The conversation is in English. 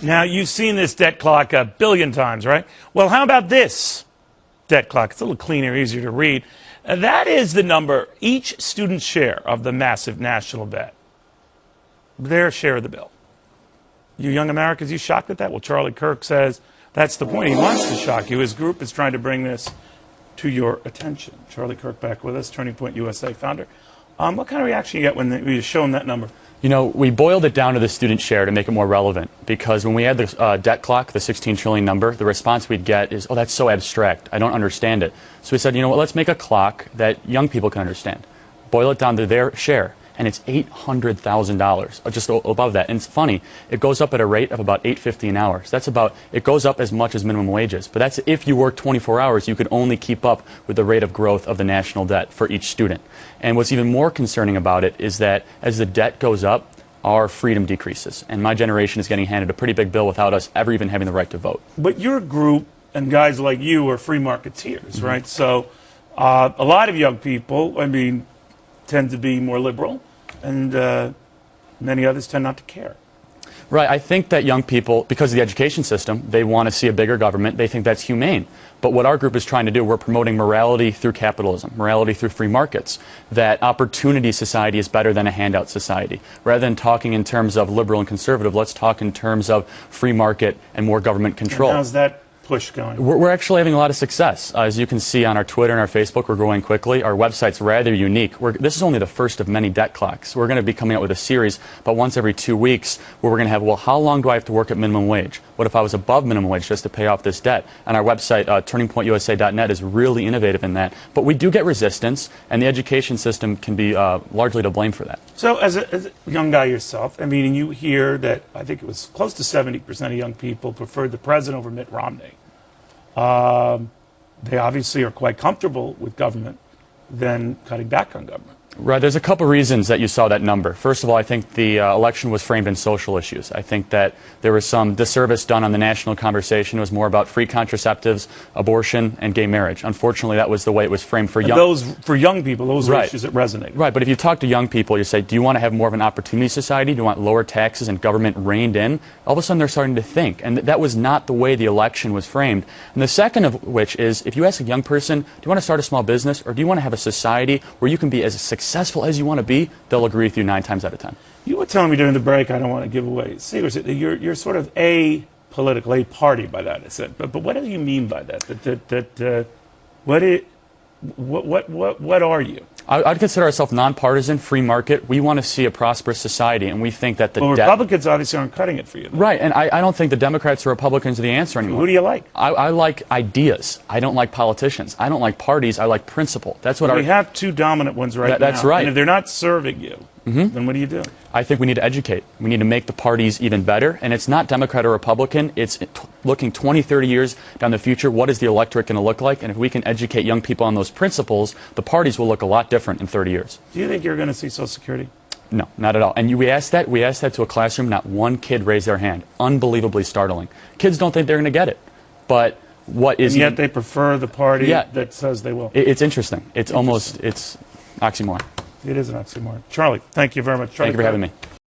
Now, you've seen this debt clock a billion times, right? Well, how about this debt clock? It's a little cleaner, easier to read. That is the number, each student's share of the massive national debt. Their share of the bill. You young Americans, you shocked at that? Well, Charlie Kirk says that's the point. He wants to shock you. His group is trying to bring this to your attention. Charlie Kirk back with us, Turning Point USA founder. What kind of reaction you get when we show him that number? You know, we boiled it down to the student share to make it more relevant, because when we had the debt clock, the 16 trillion number, the response we'd get is, oh, that's so abstract. I don't understand it. So we said, you know what, let's make a clock that young people can understand. Boil it down to their share, and it's $800,000, just above that. And it's funny, it goes up at a rate of about $8.50 an hour. So that's about, it goes up as much as minimum wages. But that's if you work 24 hours, you could only keep up with the rate of growth of the national debt for each student. And what's even more concerning about it is that as the debt goes up, our freedom decreases. And my generation is getting handed a pretty big bill without us ever even having the right to vote. But your group and guys like you are free marketeers, right? So a lot of young people, I mean, tend to be more liberal, and many others tend not to care. Right. I think that young people, because of the education system, they want to see a bigger government. They think that's humane. But what our group is trying to do, we're promoting morality through capitalism, morality through free markets, that opportunity society is better than a handout society. Rather than talking in terms of liberal and conservative, let's talk in terms of free market and more government control. And how's that push going? We're actually having a lot of success. As you can see on our Twitter and our Facebook, we're growing quickly. Our website's rather unique. This is only the first of many debt clocks. We're going to be coming out with a series about once every 2 weeks where we're going to have, well, how long do I have to work at minimum wage? What if I was above minimum wage just to pay off this debt? And our website, turningpointusa.net, is really innovative in that. But we do get resistance, and the education system can be largely to blame for that. So as a young guy yourself, I mean, you hear that I think it was close to 70% of young people preferred the president over Mitt Romney. They obviously are quite comfortable with government than cutting back on government. Right. There's a couple reasons that you saw that number. First of all, I think the election was framed in social issues. I think that there was some disservice done on the national conversation. It was more about free contraceptives, abortion, and gay marriage. Unfortunately, that was the way it was framed for young. For young people, those are issues that resonate. Right. But if you talk to young people, you say, do you want to have more of an opportunity society? Do you want lower taxes and government reined in? All of a sudden, they're starting to think. And that was not the way the election was framed. And the second of which is, if you ask a young person, do you want to start a small business, or do you want to have a society where you can be as successful as you want to be, they'll agree with you 9 times out of 10. You were telling me during the break, I don't want to give away secrets, you're sort of apolitical, a party by that, I said. But what do you mean by that? What are you? I'd consider ourselves nonpartisan, free market. We want to see a prosperous society, and we think that the Republicans obviously aren't cutting it for you. Though. Right, and I don't think the Democrats or Republicans are the answer anymore. Who do you like? I like ideas. I don't like politicians. I don't like parties. I like principle. That's what we have two dominant ones right now. That's right. And if they're not serving you, then what do you do? I think we need to educate. We need to make the parties even better. And it's not Democrat or Republican. It's looking 20, 30 years down the future. What is the electorate going to look like? And if we can educate young people on those principles, the parties will look a lot different in 30 years. Do you think you're going to see Social Security? No, not at all. And we asked that to a classroom. Not one kid raised their hand. Unbelievably startling. Kids don't think they're going to get it. But what is... And yet they prefer the party that says they will. It's interesting. It's oxymoron. It is an oxymoron. Charlie, thank you very much. Thank you for having me.